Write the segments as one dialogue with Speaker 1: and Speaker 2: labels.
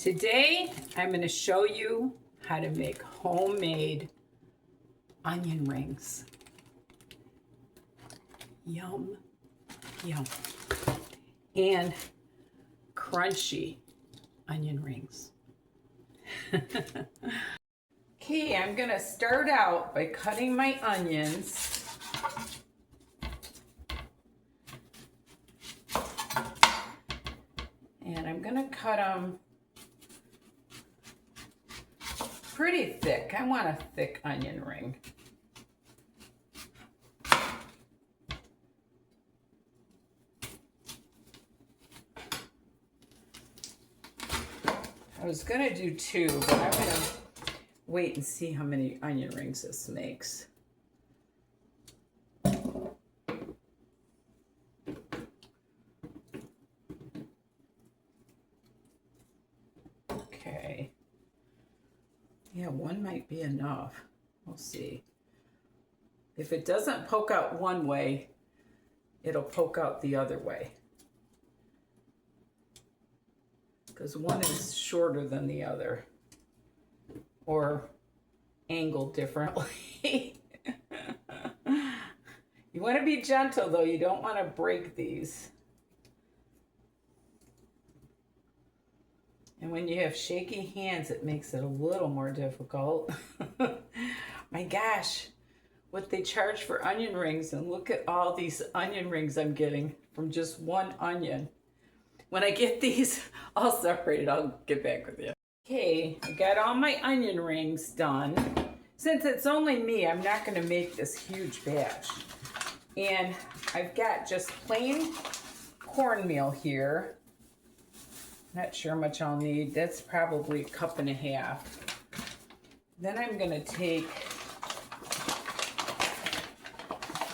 Speaker 1: Today, I'm going to show you how to make homemade onion rings. Yum, yum. And crunchy onion rings. Okay, I'm going to start out by cutting my onions. And I'm going to cut them pretty thick. I want a thick onion ring. I was gonna do two, but I'm gonna wait and see how many onion rings this makes. Okay. Yeah, one might be enough. We'll see. If it doesn't poke out one way, it'll poke out the other way. Because one is shorter than the other, or angled differently. You want to be gentle though, you don't want to break these. And when you have shaky hands, it makes it a little more difficult. My gosh, what they charge for onion rings, and look at all these onion rings I'm getting from just one onion. When I get these all separated, I'll get back with you. Okay, I got all my onion rings done. Since it's only me, I'm not gonna make this huge batch. And I've got just plain cornmeal here. Not sure how much I'll need. That's probably 1.5 cups. Then I'm gonna take a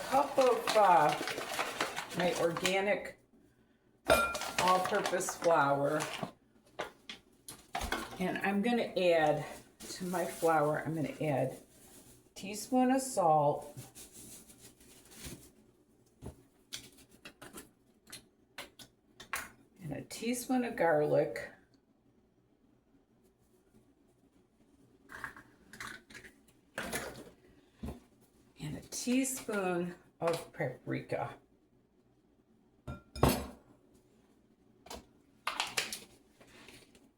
Speaker 1: cup of my organic all-purpose flour, and I'm going to add to my flour, I'm going to add a teaspoon of salt, and a teaspoon of garlic, and a teaspoon of paprika.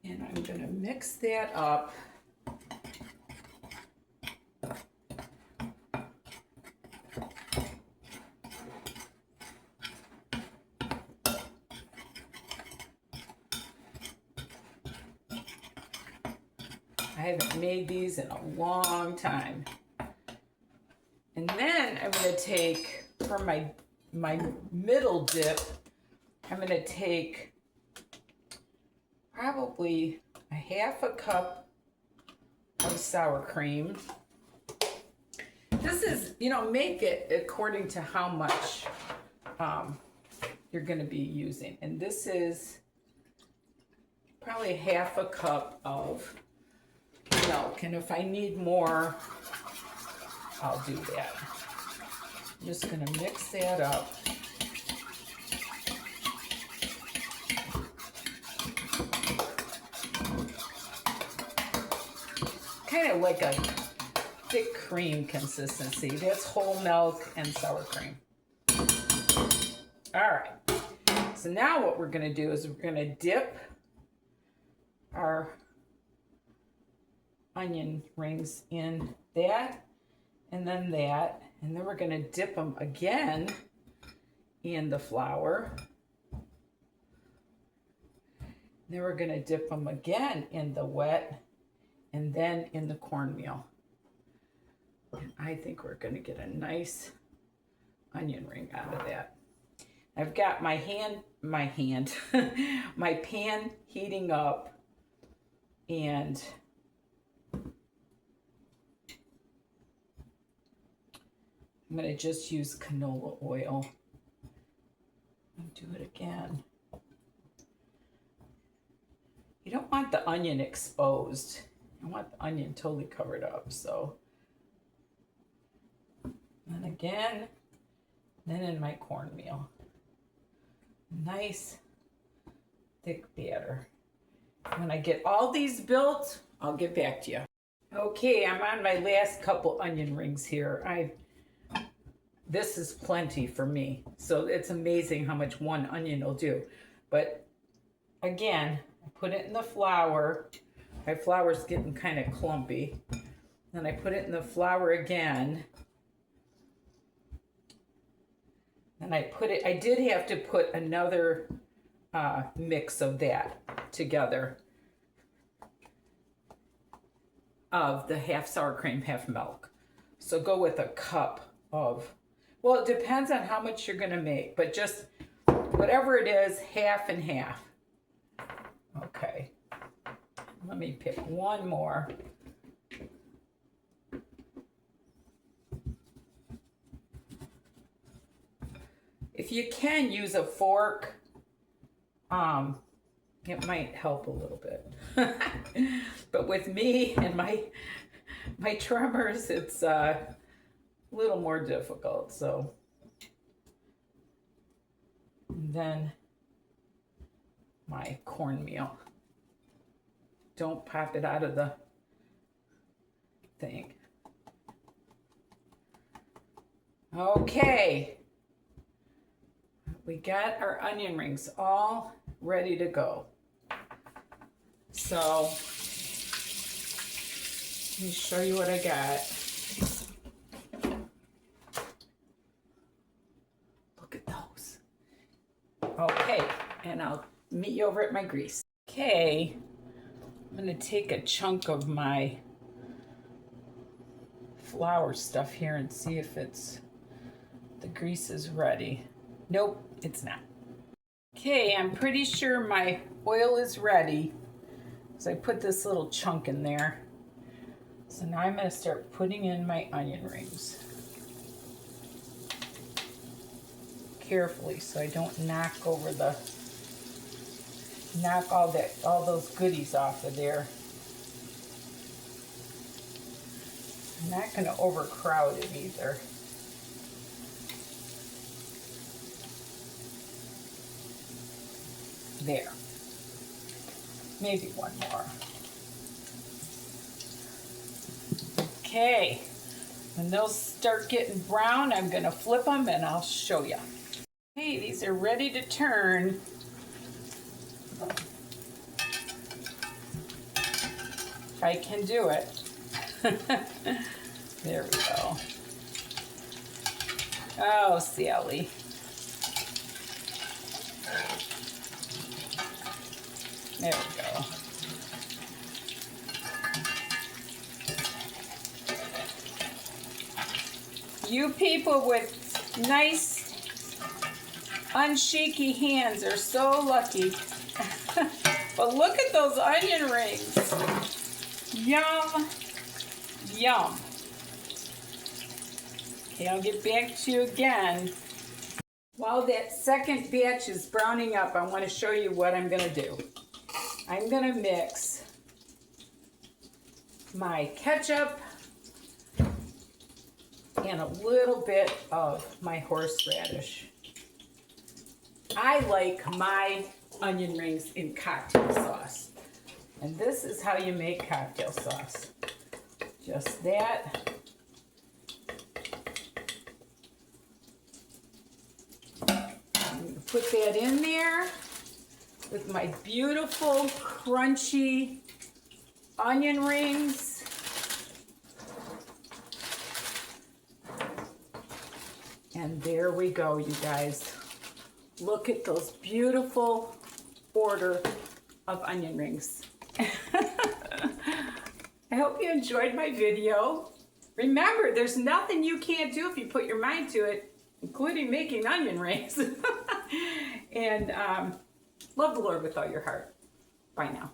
Speaker 1: And I'm going to mix that up. I haven't made these in a long time. And then I'm going to take, for my middle dip, I'm going to take probably a 1/2 cup of sour cream. This is, make it according to how much you're going to be using. And this is probably 1/2 cup of milk. And if I need more, I'll do that. I'm just going to mix that up. Kind of like a thick cream consistency. That's whole milk and sour cream. All right. So now what we're going to do is we're going to dip our onion rings in that, and then that, and then we're going to dip them again in the flour. Then we're going to dip them again in the wet, and then in the cornmeal. And I think we're going to get a nice onion ring out of that. I've got my my pan heating up, and I'm going to just use canola oil. I'll do it again. You don't want the onion exposed. I want the onion totally covered up, so. And again, then in my cornmeal. Nice thick batter. When I get all these built, I'll get back to you. Okay, I'm on my last couple onion rings here. This is plenty for me. So it's amazing how much one onion will do. But again, I put it in the flour. My flour's getting kind of clumpy. Then I put it in the flour again. And I did have to put another mix of that together, of the half sour cream, half milk. So go with a cup of, well, it depends on how much you're gonna make, but just whatever it is, half and half. Okay, let me pick one more. If you can use a fork, it might help a little bit. But with me and my tremors, it's a little more difficult. So and then my cornmeal. Don't pop it out of the thing. Okay. We got our onion rings all ready to go. So, let me show you what I got. Look at those. Okay, and I'll meet you over at my grease. Okay, I'm gonna take a chunk of my flour stuff here and see if the grease is ready. Nope, it's not. Okay, I'm pretty sure my oil is ready. So I put this little chunk in there. So now I'm gonna start putting in my onion rings. Carefully so I don't knock all those goodies off of there. I'm not gonna overcrowd it either. There. Maybe one more. Okay. When those start getting brown, I'm going to flip them and I'll show you. Okay, these are ready to turn. I can do it. There we go. Oh, Sally. There we go. You people with nice, unshaky hands are so lucky. But look at those onion rings. Yum, yum. Okay, I'll get back to you again. While that second batch is browning up, I want to show you what I'm going to do. I'm going to mix my ketchup and a little bit of my horseradish. I like my onion rings in cocktail sauce. And this is how you make cocktail sauce. Just that. I'm going to put that in there with my beautiful, crunchy onion rings. And there we go, you guys. Look at those beautiful order of onion rings. I hope you enjoyed my video. Remember, there's nothing you can't do if you put your mind to it, including making onion rings. And love the Lord with all your heart. Bye now.